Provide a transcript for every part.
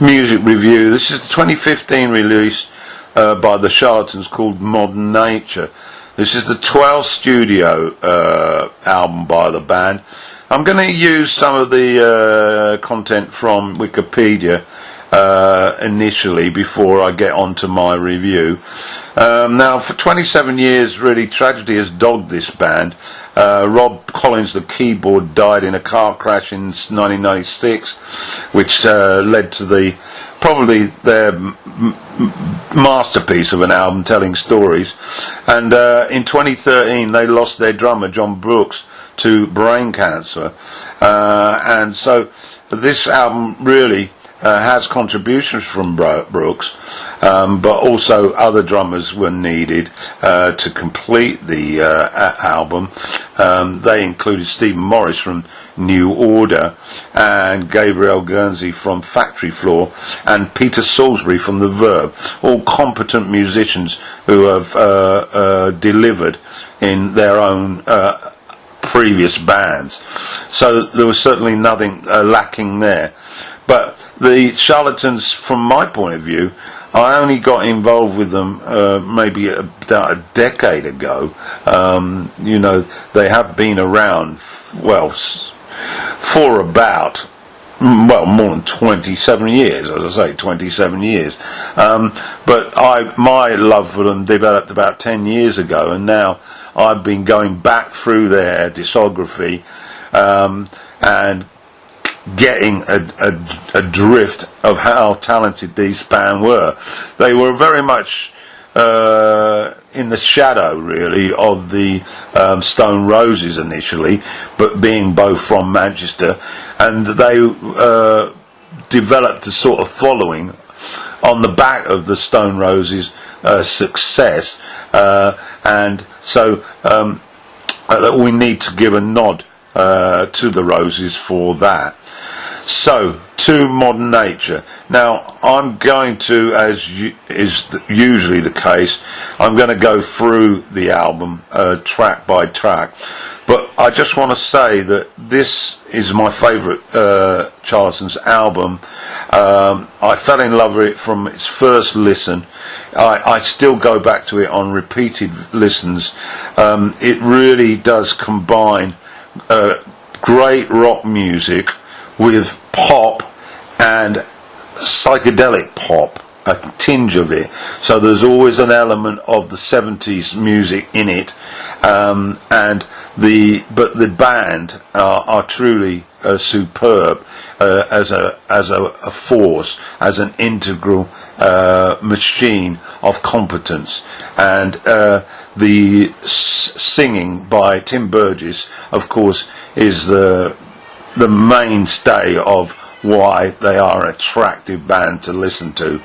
music review. This is the 2015 release by the Charlatans called Modern Nature. This is the 12th studio album by the band. I'm going to use some of the content from Wikipedia initially before I get on to my review. Now, for 27 years, really, tragedy has dogged this band. Rob Collins, the keyboard, died in a car crash in 1996, which led to probably their masterpiece of an album, Telling Stories. And in 2013, they lost their drummer, John Brooks, to brain cancer. And so this album really has contributions from Brooks, but also other drummers were needed to complete the album. They included Stephen Morris from New Order, and Gabriel Guernsey from Factory Floor, and Peter Salisbury from The Verve, all competent musicians who have delivered in their own previous bands. So there was certainly nothing lacking there. But the Charlatans, from my point of view, I only got involved with them maybe about a decade ago. You know, they have been around, well, for about, well, more than 27 years, as I say, 27 years. But my love for them developed about 10 years ago, and now I've been going back through their discography and getting a drift of how talented these band were. They were very much in the shadow, really, of the Stone Roses initially, but being both from Manchester, and they developed a sort of following on the back of the Stone Roses' success, and so we need to give a nod to the Roses for that. So, to Modern Nature. Now, I'm going to, as is usually the case, I'm going to go through the album track by track. But I just want to say that this is my favourite Charlatans album. I fell in love with it from its first listen. I still go back to it on repeated listens. It really does combine great rock music with pop and psychedelic pop, a tinge of it. So there's always an element of the 70s music in it, but the band are truly superb as a force, as an integral machine of competence. And the singing by Tim Burgess, of course, is the mainstay of why they are an attractive band to listen to.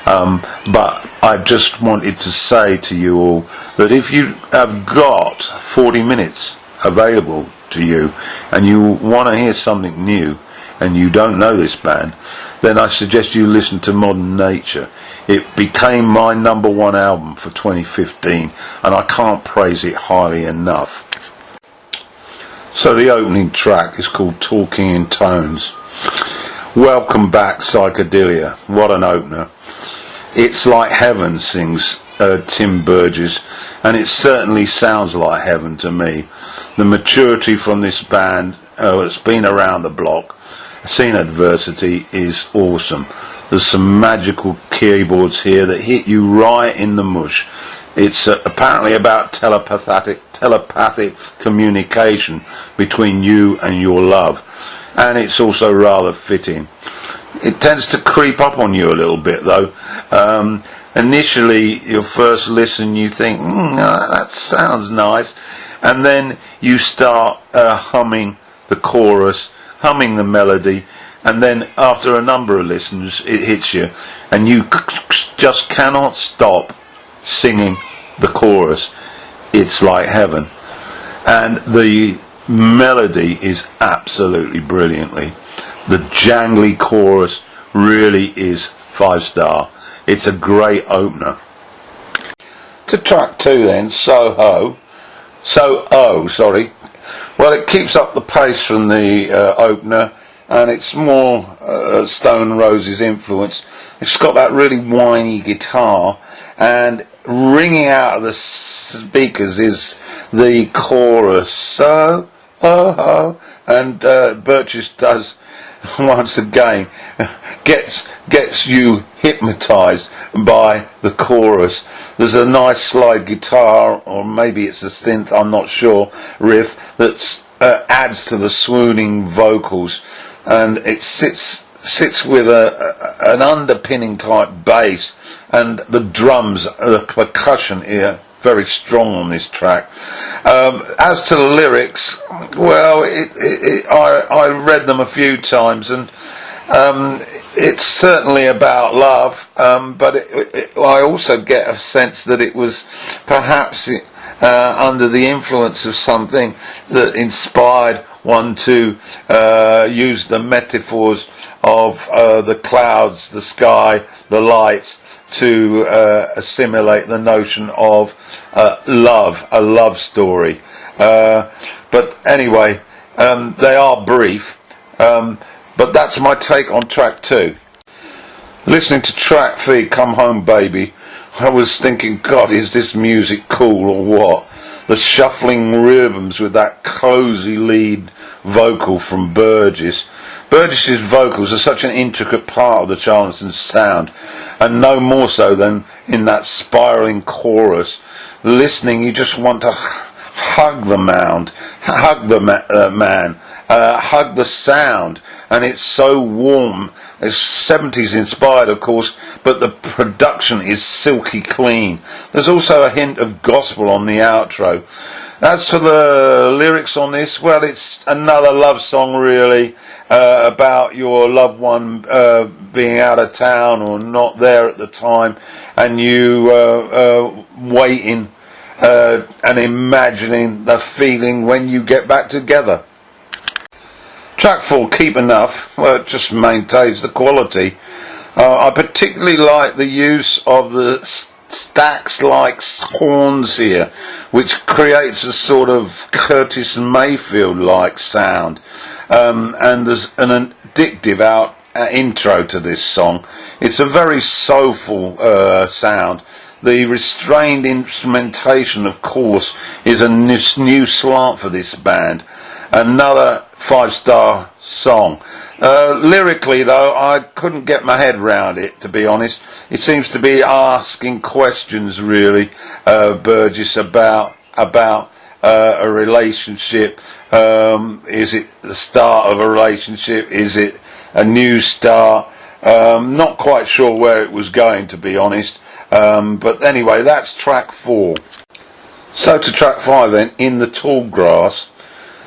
But I just wanted to say to you all that if you have got 40 minutes available to you and you want to hear something new and you don't know this band, then I suggest you listen to Modern Nature. It became my #1 album for 2015, and I can't praise it highly enough. So the opening track is called Talking in Tones. Welcome back, Psychedelia. What an opener. It's like heaven, sings Tim Burgess, and it certainly sounds like heaven to me. The maturity from this band that's been around the block, seen adversity, is awesome. There's some magical keyboards here that hit you right in the mush. It's apparently about telepathic communication between you and your love, and it's also rather fitting. It tends to creep up on you a little bit, though. Initially, your first listen, you think, that sounds nice, and then you start humming the chorus, humming the melody, and then after a number of listens, it hits you, and you just cannot stop singing the chorus. It's like heaven, and the melody is absolutely brilliantly. The jangly chorus really is 5-star. It's a great opener. To track 2 then, So-Oh, sorry. Well, it keeps up the pace from the opener, and it's more Stone Roses influence. It's got that really whiny guitar, and ringing out of the speakers is the chorus. So, oh, and Burgess does once again gets you hypnotized by the chorus. There's a nice slide guitar, or maybe it's a synth, I'm not sure, riff that adds to the swooning vocals, and it sits with an underpinning type bass, and the drums, the percussion here, very strong on this track. As to the lyrics, well, I read them a few times, and it's certainly about love, but I also get a sense that it was perhaps under the influence of something that inspired one to use the metaphors of the clouds, the sky, the lights, to assimilate the notion of love, a love story. But anyway, they are brief, but that's my take on track 2. Listening to track 3, Come Home Baby, I was thinking, God, is this music cool or what? The shuffling rhythms with that cosy lead vocal from Burgess. Burgess's vocals are such an intricate part of the Charlatans sound, and no more so than in that spiraling chorus. Listening, you just want to hug the man, hug the sound, and it's so warm. It's 70s inspired, of course, but the production is silky clean. There's also a hint of gospel on the outro. As for the lyrics on this, well, it's another love song, really, about your loved one being out of town or not there at the time, and you waiting and imagining the feeling when you get back together. Track 4, Keep Enough, well, it just maintains the quality. I particularly like the use of the stacks-like horns here, which creates a sort of Curtis Mayfield-like sound. And there's an addictive intro to this song. It's a very soulful sound. The restrained instrumentation, of course, is a new slant for this band. Another 5-star song. Lyrically, though, I couldn't get my head round it, to be honest. It seems to be asking questions, really, Burgess, about a relationship. Is it the start of a relationship? Is it a new start? Not quite sure where it was going, to be honest. But anyway, that's track 4. So to track 5 then, In the Tall Grass.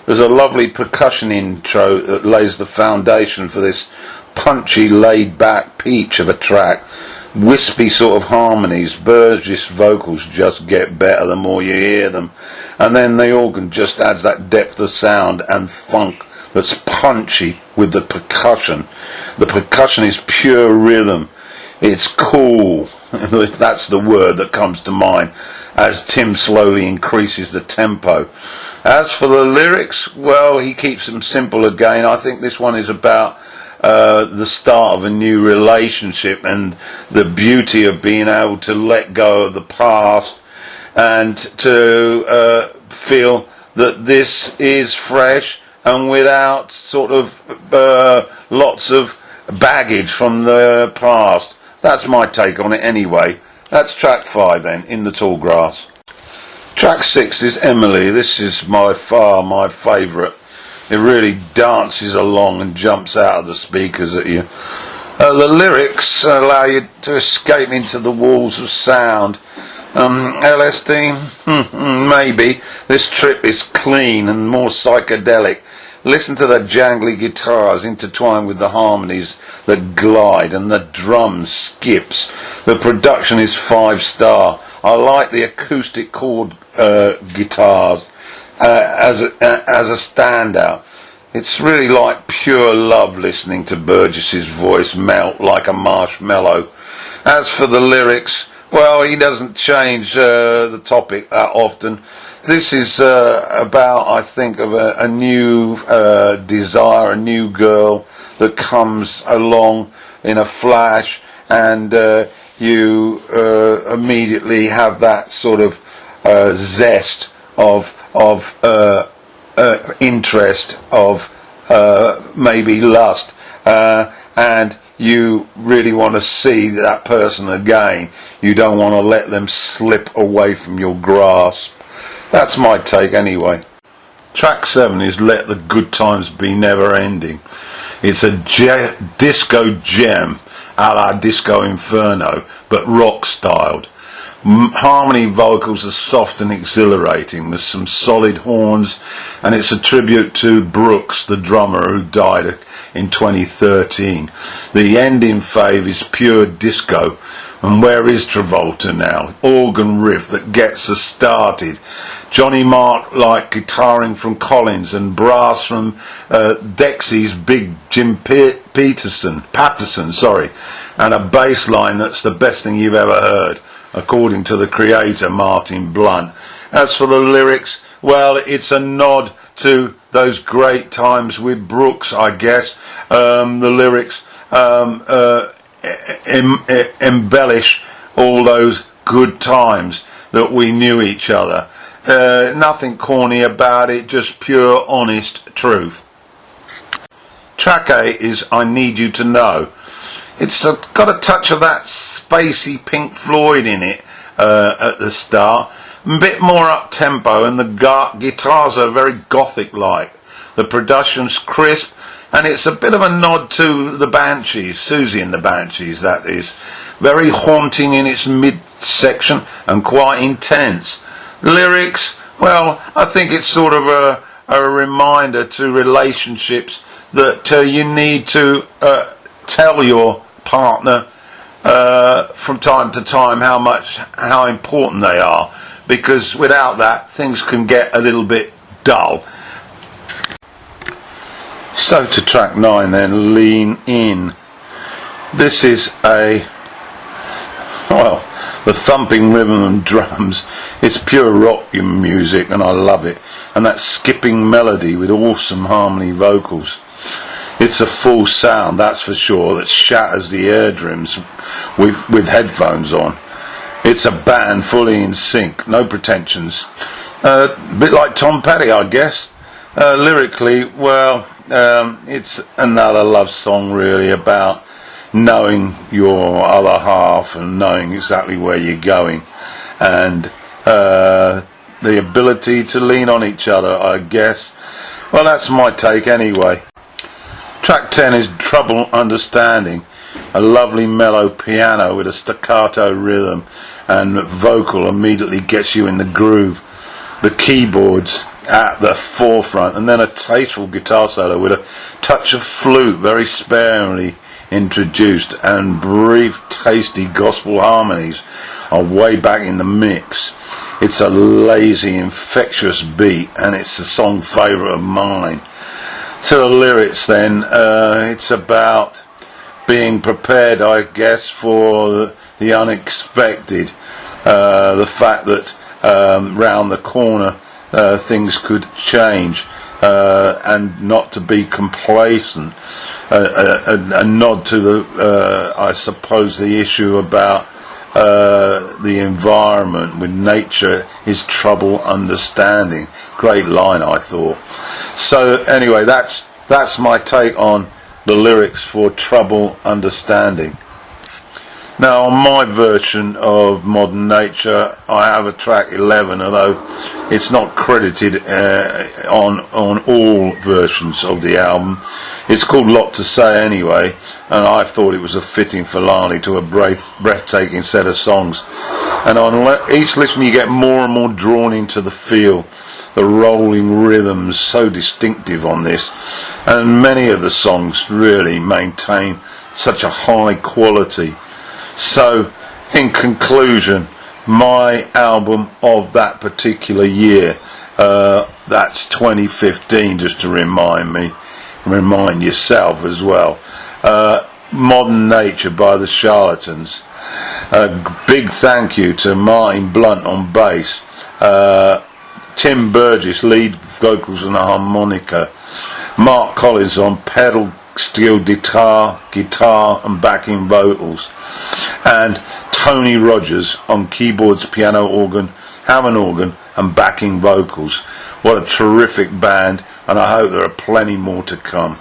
There's a lovely percussion intro that lays the foundation for this punchy, laid-back peach of a track. Wispy sort of harmonies. Burgess vocals just get better the more you hear them. And then the organ just adds that depth of sound and funk that's punchy with the percussion. The percussion is pure rhythm. It's cool. That's the word that comes to mind as Tim slowly increases the tempo. As for the lyrics, well, he keeps them simple again. I think this one is about the start of a new relationship and the beauty of being able to let go of the past and to feel that this is fresh and without sort of lots of baggage from the past. That's my take on it anyway. That's track 5 then, In the Tall Grass. Track 6 is Emily. This is by far my favourite. It really dances along and jumps out of the speakers at you. The lyrics allow you to escape into the walls of sound. LSD? Maybe. This trip is clean and more psychedelic. Listen to the jangly guitars intertwined with the harmonies that glide and the drum skips. The production is 5-star. I like the acoustic chord guitars as a standout. It's really like pure love listening to Burgess's voice melt like a marshmallow. As for the lyrics, well, he doesn't change the topic that often. This is about, I think, of a new desire, a new girl, that comes along in a flash, and you immediately have that sort of zest of interest, of maybe lust, and you really want to see that person again. You don't want to let them slip away from your grasp. That's my take anyway. Track 7 is Let the Good Times Be Never Ending. It's a disco gem a la Disco Inferno, but rock styled. Harmony vocals are soft and exhilarating with some solid horns, and it's a tribute to Brooks, the drummer who died in 2013. The ending fave is pure disco, and where is Travolta now? Organ riff that gets us started. Johnny Mark like guitaring from Collins, and brass from Dexy's Big Jim Patterson, and a bass line that's the best thing you've ever heard, according to the creator Martin Blunt. As for the lyrics, well, it's a nod to those great times with Brooks, I guess. The lyrics embellish all those good times that we knew each other. Nothing corny about it, just pure honest truth. Track 8 is I Need You to Know. It's got a touch of that spacey Pink Floyd in it at the start. A bit more up-tempo, and the guitars are very gothic-like. The production's crisp, and it's a bit of a nod to the Banshees, Susie and the Banshees, that is. Very haunting in its mid-section and quite intense. Lyrics, well, I think it's sort of a reminder to relationships that you need to tell your partner from time to time how important they are, because without that things can get a little bit dull. So to track 9 then, Lean In. This is the thumping rhythm and drums. It's pure rock music, and I love it. And that skipping melody with awesome harmony vocals. It's a full sound, that's for sure, that shatters the eardrums with headphones on. It's a band fully in sync, no pretensions. A bit like Tom Petty, I guess. Lyrically, well, it's another love song really, about knowing your other half and knowing exactly where you're going, and the ability to lean on each other, I guess. Well, that's my take anyway. Track 10 is Trouble Understanding, a lovely mellow piano with a staccato rhythm, and vocal immediately gets you in the groove. The keyboards at the forefront, and then a tasteful guitar solo with a touch of flute, very sparingly introduced, and brief tasty gospel harmonies are way back in the mix. It's a lazy, infectious beat, and it's a song favourite of mine. To the lyrics then, it's about being prepared, I guess, for the unexpected, the fact that round the corner things could change, and not to be complacent. A nod to the, I suppose, the issue about the environment with nature is trouble understanding. Great line, I thought. So anyway, that's my take on the lyrics for Trouble Understanding. Now, on my version of Modern Nature, I have a track 11, although it's not credited on all versions of the album. It's called Lot to Say anyway, and I thought it was a fitting finale to a breathtaking set of songs. And on each listen you get more and more drawn into the feel, the rolling rhythms, so distinctive on this, and many of the songs really maintain such a high quality. So, in conclusion, my album of that particular year, that's 2015, just to remind yourself as well. Modern Nature by the Charlatans. A big thank you to Martin Blunt on bass, Tim Burgess lead vocals and harmonica, Mark Collins on pedal steel guitar and backing vocals, and Tony Rogers on keyboards, piano, organ, Hammond organ and backing vocals. What a terrific band, and I hope there are plenty more to come.